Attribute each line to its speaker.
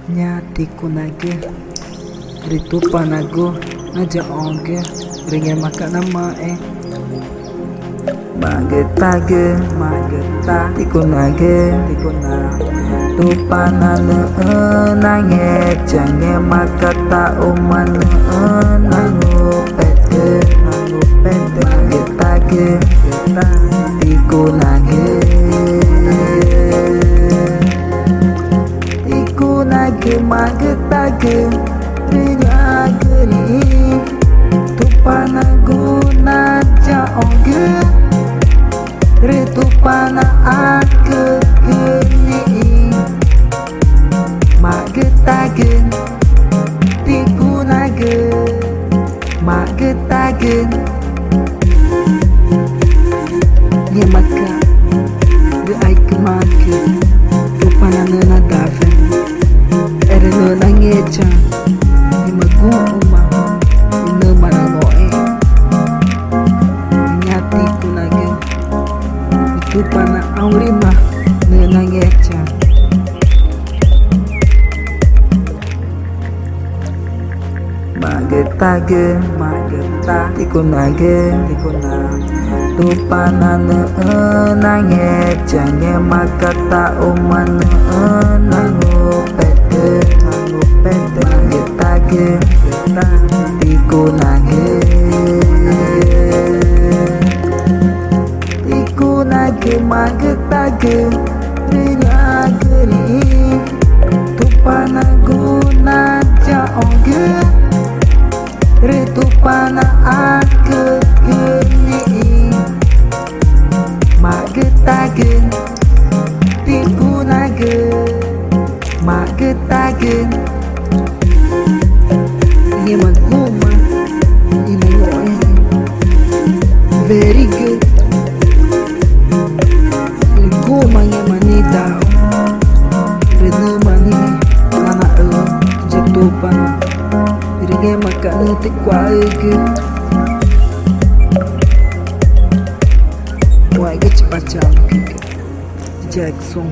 Speaker 1: Nyati kunage ritu panago naja onge ringe maka nama magetage mageta tikunage tikuna tupana nange jange maka ta uman nangu pete magetage tikunage magetage rinyageri tupana guna jaongge ritupana ake geni magetage tikunage magetage ye maka de aike make tupana nana dave ereno nangecha imaguma ino manangoe nyati kunage itu pana aurima nangecha magetage mageta tikunage tikuna tupana nangecha nge makata uman nangu pete magetage tikunage magetage rinyageri tupana guna jaongge ritupana ake geni magetage tikunage magetage ini maguma ini very good gumanya manita rene mani ana jatupan ringe maka nutik kwaege cepat Jackson